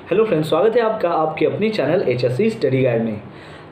Hello friends, स्वागत है आपका आपके अपने चैनल HSC स्टडी गाइड में।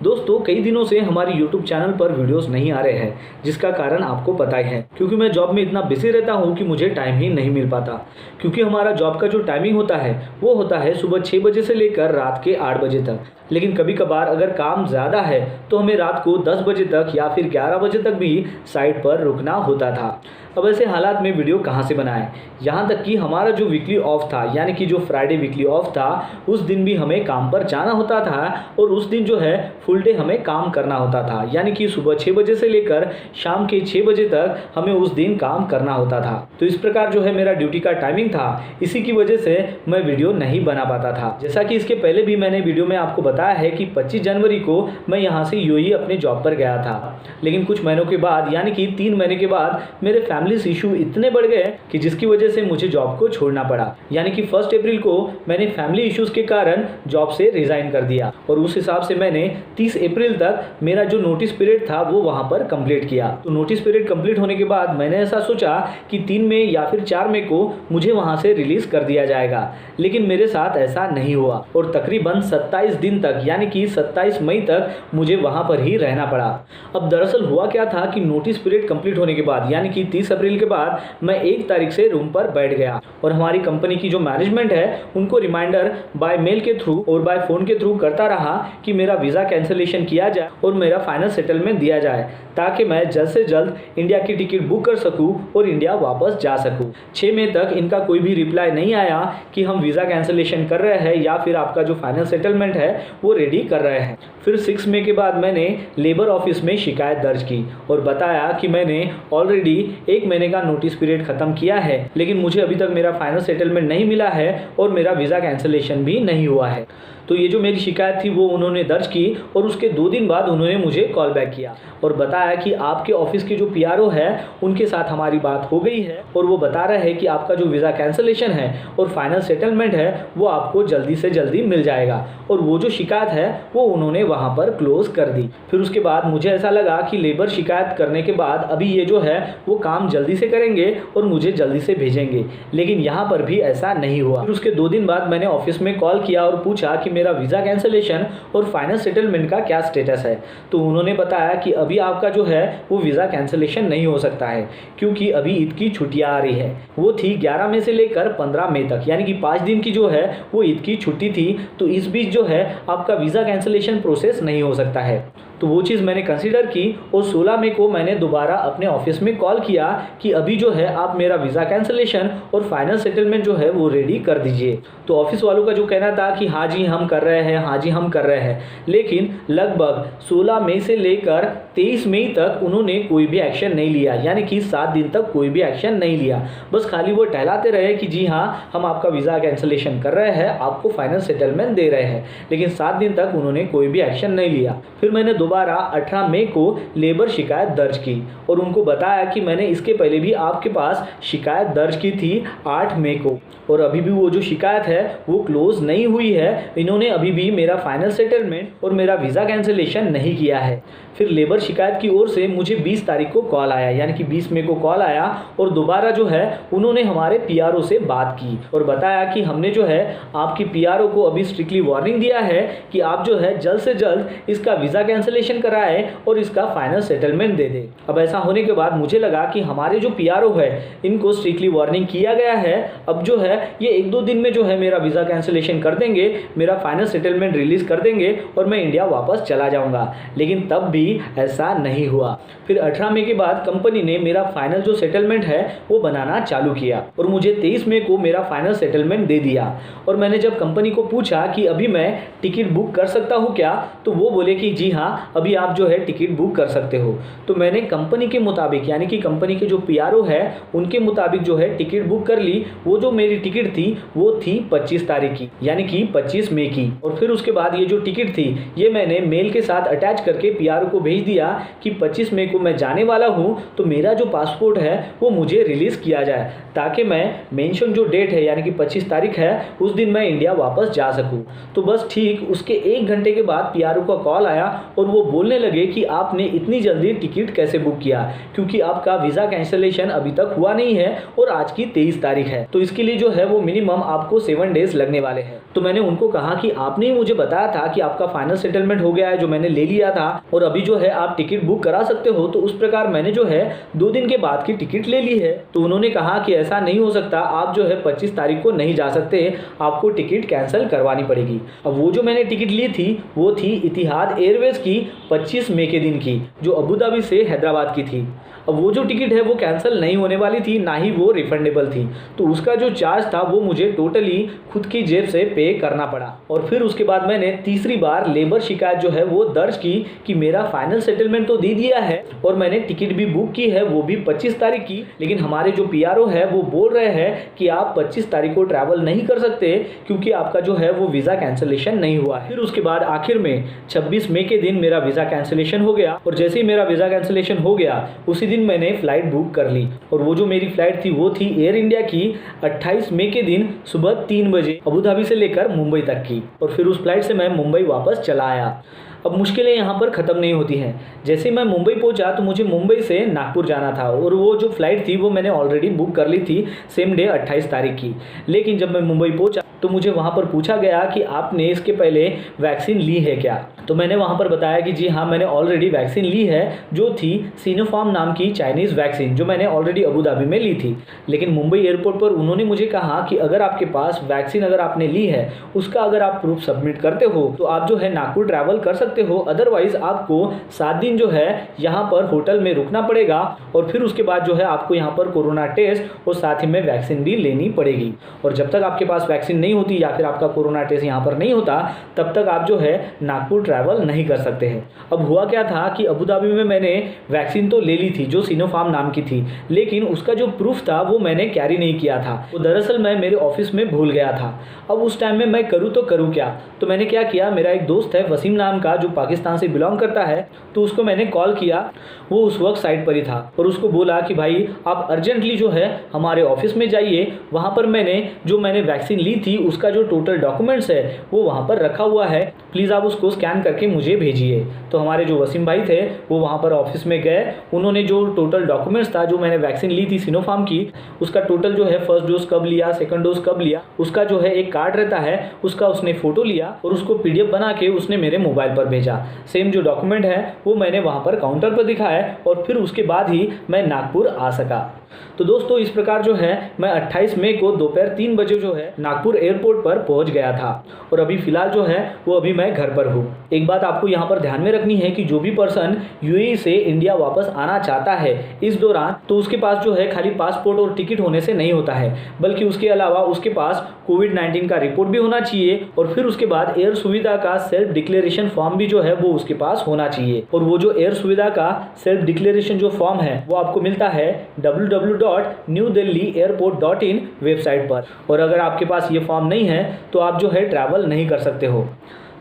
दोस्तों, कई दिनों से हमारे YouTube चैनल पर वीडियोस नहीं आ रहे हैं, जिसका कारण आपको पता ही है, क्योंकि मैं जॉब में इतना बिजी रहता हूँ कि मुझे टाइम ही नहीं मिल पाता। क्योंकि हमारा जॉब का जो टाइमिंग होता है वो होता है सुबह 6 बजे से लेकर रात के 8 बजे तक। लेकिन कभी कभार अगर काम ज़्यादा है तो हमें रात को 10 बजे तक या फिर 11 बजे तक भी साइट पर रुकना होता था। अब ऐसे हालात में वीडियो कहाँ से बनाएं? यहाँ तक कि हमारा जो वीकली ऑफ था, यानी कि जो फ्राइडे वीकली ऑफ था, उस दिन भी हमें काम पर जाना होता था और उस दिन जो है फुल डे हमें काम करना होता था। यानी कि सुबह 6 बजे से लेकर शाम के 6 बजे तक हमें उस दिन काम करना होता था। तो इस प्रकार जो है मेरा ड्यूटी का टाइमिंग था, इसी की वजह से मैं वीडियो नहीं बना पाता था। जैसा कि इसके पहले भी मैंने वीडियो में आपको बताया है कि 25 जनवरी को मैं यहाँ से यूएई अपने जॉब पर गया था। लेकिन कुछ महीनों के बाद, यानी कि 3 महीने के बाद, मेरे फैमिली इशू इतने बढ़ गए कि जिसकी वजह से मुझे जॉब को छोड़ना पड़ा। यानी कि 1 अप्रैल को मैंने फैमिली इश्यूज के कारण जॉब से रिजाइन कर दिया और उस हिसाब से मैंने 30 अप्रैल तक मेरा जो नोटिस पीरियड था वो वहां पर कंप्लीट किया। तो नोटिस पीरियड कंप्लीट होने के बाद मैंने ऐसा सोचा कि 3 मई या फिर 4 मई को मुझे वहां से रिलीज कर दिया जाएगा। लेकिन मेरे साथ ऐसा नहीं हुआ और तकरीबन 27 दिन तक, यानी कि 27 मई तक मुझे वहां पर ही रहना पड़ा। अब दरअसल हुआ क्या था कि नोटिस पीरियड कंप्लीट होने के बाद, यानी कि 30 अप्रैल के बाद, मैं 1 तारीख से रूम पर बैठ गया और हमारी कंपनी की जो मैनेजमेंट है उनको रिमाइंडर बाय मेल के थ्रू और बाय फोन के थ्रू करता रहा कि मेरा वीज़ा कैंसिलेशन किया जाए और मेरा फाइनल सेटलमेंट दिया जाए, ताकि मैं जल्द से जल्द इंडिया की टिकट बुक कर सकूं और इंडिया वापस जा सकूं। 6 मई तक इनका कोई भी रिप्लाई नहीं आया कि हम वीज़ा कैंसिलेशन कर रहे हैं या फिर आपका जो फाइनल सेटलमेंट है वो रेडी कर रहे हैं। फिर 6 मई के बाद मैंने लेबर ऑफिस में शिकायत दर्ज की और बताया कि मैंने ऑलरेडी 1 महीने का नोटिस पीरियड ख़त्म किया है, लेकिन मुझे अभी तक मेरा फाइनल सेटलमेंट नहीं मिला है और मेरा वीज़ा कैंसिलेशन भी नहीं हुआ है। तो ये जो मेरी शिकायत थी वो उन्होंने दर्ज की और उसके 2 दिन बाद उन्होंने मुझे कॉल बैक किया और बताया कि आपके ऑफिस के जो PRO है उनके साथ हमारी बात हो गई है और वो बता रहे हैं कि आपका जो वीज़ा कैंसिलेशन है और फाइनल सेटलमेंट है वो आपको जल्दी से जल्दी मिल जाएगा। और वो जो शिकायत है वो उन्होंने वहाँ पर क्लोज़ कर दी। फिर उसके बाद मुझे ऐसा लगा कि लेबर शिकायत करने के बाद अभी ये जो है वो काम जल्दी से करेंगे और मुझे जल्दी से भेजेंगे, लेकिन यहाँ पर भी ऐसा नहीं हुआ। फिर उसके 2 दिन बाद मैंने ऑफिस में कॉल किया और पूछा कि मेरा वीज़ा कैंसिलेशन और फाइनल सेटलमेंट का क्या स्टेटस है। तो उन्होंने बताया कि अभी आपका जो है वो वीज़ा कैंसिलेशन नहीं हो सकता है, क्योंकि अभी ईद की छुट्टियां आ रही है। वो थी 11 मई से लेकर 15 मई तक, यानी कि 5 दिन की जो है वो ईद की छुट्टी थी। तो इस बीच जो है आपका वीज़ा कैंसिलेशन प्रोसेस नहीं हो सकता है। तो वो चीज़ मैंने कंसीडर की और 16 मई को मैंने दोबारा अपने ऑफिस में कॉल किया कि अभी जो है आप मेरा वीज़ा कैंसिलेशन और फाइनल सेटलमेंट जो है वो रेडी कर दीजिए। तो ऑफिस वालों का जो कहना था कि हाँ जी हम कर रहे हैं, हाँ जी हम कर रहे हैं, लेकिन लगभग 16 मई से लेकर 23 मई तक उन्होंने कोई भी एक्शन नहीं लिया। यानी कि 7 दिन तक कोई भी एक्शन नहीं लिया। बस खाली वो टहलाते रहे कि जी हाँ हम आपका वीज़ा कैंसिलेशन कर रहे हैं, आपको फाइनल सेटलमेंट दे रहे हैं, लेकिन 7 दिन तक उन्होंने कोई भी एक्शन नहीं लिया। फिर मैंने दोबारा 18 मई को लेबर शिकायत दर्ज की और उनको बताया कि मैंने इसके पहले भी आपके पास शिकायत दर्ज की थी 8 मई को और अभी भी वो जो शिकायत है वो क्लोज नहीं हुई है। इन्होंने अभी भी मेरा फाइनल सेटलमेंट और मेरा वीज़ा कैंसिलेशन नहीं किया है। फिर लेबर शिकायत की ओर से मुझे 20 तारीख को कॉल आया, यानी कि 20 मई को कॉल आया और दोबारा जो है उन्होंने हमारे PRO से बात की और बताया कि हमने जो है आपकी PRO को अभी स्ट्रिक्टली वार्निंग दिया है कि आप जो है जल्द से जल्द इसका वीज़ा कैंसिलेशन कराए और इसका फाइनल सेटलमेंट दे दे। अब ऐसा होने के बाद मुझे लगा कि हमारे जो PRO है इनको स्ट्रिक्टली वार्निंग किया गया है, अब जो है ये 1-2 दिन में जो है मेरा वीज़ा कैंसिलेशन कर देंगे, मेरा फाइनल सेटलमेंट रिलीज कर देंगे और मैं इंडिया वापस चला जाऊंगा। लेकिन तब भी ऐसा नहीं हुआ। फिर 18 मई के बाद कंपनी ने मेरा फाइनल जो सेटलमेंट है वो बनाना चालू किया और मुझे 23 मई को मेरा फाइनल सेटलमेंट दे दिया। और मैंने जब कंपनी को पूछा कि अभी मैं टिकट बुक कर सकता हूँ क्या, तो वो बोले कि जी हाँ अभी आप जो है टिकट बुक कर सकते हो। तो मैंने कंपनी के मुताबिक, यानी कि कंपनी के जो PRO है उनके मुताबिक जो है टिकट बुक कर ली। वो जो मेरी टिकट थी वो थी 25 तारीख की, यानी कि 25 मई की। और फिर उसके बाद ये जो टिकट थी ये मैंने मेल के साथ अटैच करके PRO को भेज दिया कि 25 मई को मैं जाने वाला हूँ, तो मेरा जो पासपोर्ट है वो मुझे रिलीज़ किया जाए, ताकि मैं मेंशन जो डेट है यानी कि 25 तारीख है उस दिन मैं इंडिया वापस जा सकूँ। तो बस ठीक उसके 1 घंटे के बाद PRO का कॉल आया और वो बोलने लगे कि आपने इतनी जल्दी टिकट कैसे बुक किया, क्योंकि आपका वीज़ा कैंसिलेशन अभी तक हुआ नहीं है और आज की 23 तारीख है, तो इसके लिए जो है वो मिनिमम आपको 7 डेज लगने वाले हैं। तो मैंने उनको कहा कि आपने ही मुझे बताया था कि आपका फाइनल सेटलमेंट हो गया है, जो मैंने ले लिया था, और अभी जो है आप टिकट बुक करा सकते हो, तो उस प्रकार मैंने जो है 2 दिन के बाद की टिकट ले ली है। तो उन्होंने कहा कि ऐसा नहीं हो सकता, आप जो है 25 तारीख को नहीं जा सकते, आपको टिकट कैंसिल करवानी पड़ेगी। अब वो जो मैंने टिकट ली थी वो थी इतिहाद एयरवेज की 25 मई के दिन की, जो अबू धाबी से हैदराबाद की थी। अब वो जो टिकट है वो कैंसिल नहीं होने वाली थी, ना ही वो रिफंडेबल थी, तो उसका जो चार्ज था वो मुझे टोटली खुद की जेब से पे करना पड़ा। और फिर उसके बाद मैंने तीसरी बार लेबर शिकायत जो है वो दर्ज की कि मेरा फाइनल सेटलमेंट तो दे दिया है और मैंने टिकट भी बुक की है, वो भी 25 तारीख की, लेकिन हमारे जो PRO है वो बोल रहे हैं कि आप 25 तारीख को ट्रैवल नहीं कर सकते, क्योंकि आपका जो है वो वीज़ा कैंसिलेशन नहीं हुआ है। फिर उसके बाद आखिर में 26 मई के दिन मेरा वीज़ा कैंसिलेशन हो गया, और जैसे ही मेरा वीज़ा कैंसिलेशन हो गया उसी दिन मैंने फ्लाइट बुक कर ली। और वो जो मेरी फ्लाइट थी वो थी एयर इंडिया की 28 मई के दिन सुबह 3 बजे अबू धाबी से लेकर मुंबई तक की, और फिर उस फ्लाइट से मैं मुंबई वापस चला आया। अब मुश्किलें यहाँ पर ख़त्म नहीं होती हैं। जैसे मैं मुंबई पहुँचा तो मुझे मुंबई से नागपुर जाना था, और वो जो फ़्लाइट थी वो मैंने ऑलरेडी बुक कर ली थी सेम डे 28 तारीख की। लेकिन जब मैं मुंबई पहुँचा तो मुझे वहाँ पर पूछा गया कि आपने इसके पहले वैक्सीन ली है क्या। तो मैंने वहाँ पर बताया कि जी हाँ, मैंने ऑलरेडी वैक्सीन ली है, जो थी सिनोफार्म नाम की चाइनीज़ वैक्सीन, जो मैंने ऑलरेडी अबू धाबी में ली थी। लेकिन मुंबई एयरपोर्ट पर उन्होंने मुझे कहा कि अगर आपके पास वैक्सीन अगर आपने ली है, उसका अगर आप प्रूफ सबमिट करते हो तो आप जो है नागपुर ट्रैवल कर सकते हो, अदरवाइज़ आपको 7 दिन जो है यहाँ पर होटल में रुकना पड़ेगा, और फिर उसके बाद जो है आपको यहाँ पर कोरोना टेस्ट और साथ ही में वैक्सीन भी लेनी पड़ेगी। और जब तक आपके पास वैक्सीन नहीं होती या फिर आपका कोरोना टेस्ट यहाँ पर नहीं होता, तब तक आप जो है नागपुर ट्रैवल नहीं कर सकते हैं। अब हुआ क्या था कि अबू धाबी में मैंने वैक्सीन तो ले ली थी जो सिनोफार्म नाम की थी, लेकिन उसका जो प्रूफ था वो मैंने कैरी नहीं किया था। वो दरअसल मैं मेरे ऑफिस में भूल गया था। अब उस टाइम में मैं करूँ तो करूँ क्या। तो मैंने क्या किया, मेरा एक दोस्त है वसीम नाम का, जो पाकिस्तान से बिलोंग करता है, तो उसको मैंने कॉल किया। वो उस वक्त साइट पर ही था, और उसको बोला कि भाई आप अर्जेंटली जो है हमारे ऑफिस में जाइए, वहाँ पर मैंने वैक्सीन ली थी उसका जो टोटल डॉक्यूमेंट्स है वो वहाँ पर रखा हुआ है, प्लीज़ आप उसको स्कैन करके मुझे भेजिए। तो हमारे जो वसीम भाई थे वो वहाँ पर ऑफिस में गए, उन्होंने जो टोटल डॉक्यूमेंट्स था, जो मैंने वैक्सीन ली थी सिनोफार्म की, उसका टोटल जो है फर्स्ट डोज कब लिया, सेकंड डोज कब लिया, उसका जो है एक कार्ड रहता है, उसका उसने फ़ोटो लिया और उसको PDF बना के उसने मेरे मोबाइल पर भेजा। सेम जो डॉक्यूमेंट है वो मैंने वहाँ पर काउंटर पर दिखाया, और फिर उसके बाद ही मैं नागपुर आ सका। तो दोस्तों इस प्रकार जो है मैं 28 मई को दोपहर 3 बजे जो है नागपुर एयरपोर्ट पर पहुंच गया था, और अभी फ़िलहाल जो है वो अभी मैं घर पर हूँ। एक बात आपको यहाँ पर ध्यान में रखनी है कि जो भी पर्सन UAE से इंडिया वापस आना चाहता है इस दौरान, तो उसके पास जो है खाली पासपोर्ट और टिकट होने से नहीं होता है, बल्कि उसके अलावा उसके पास कोविड-19 का रिपोर्ट भी होना चाहिए, और फिर उसके बाद एयर सुविधा का सेल्फ डिक्लेरेशन फॉर्म भी जो है वो उसके पास होना चाहिए। और वो जो एयर सुविधा का सेल्फ डिक्लेरेशन जो फॉर्म है वो आपको मिलता है www.newdelhiairport.in वेबसाइट पर, और अगर आपके पास ये फॉर्म नहीं है तो आप जो है ट्रैवल नहीं कर सकते हो।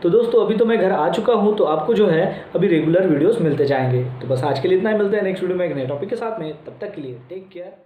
तो दोस्तों अभी तो मैं घर आ चुका हूँ, तो आपको जो है अभी रेगुलर वीडियोस मिलते जाएंगे। तो बस आज के लिए इतना ही, मिलते हैं नेक्स्ट वीडियो में एक नए टॉपिक के साथ में। तब तक के लिए टेक केयर।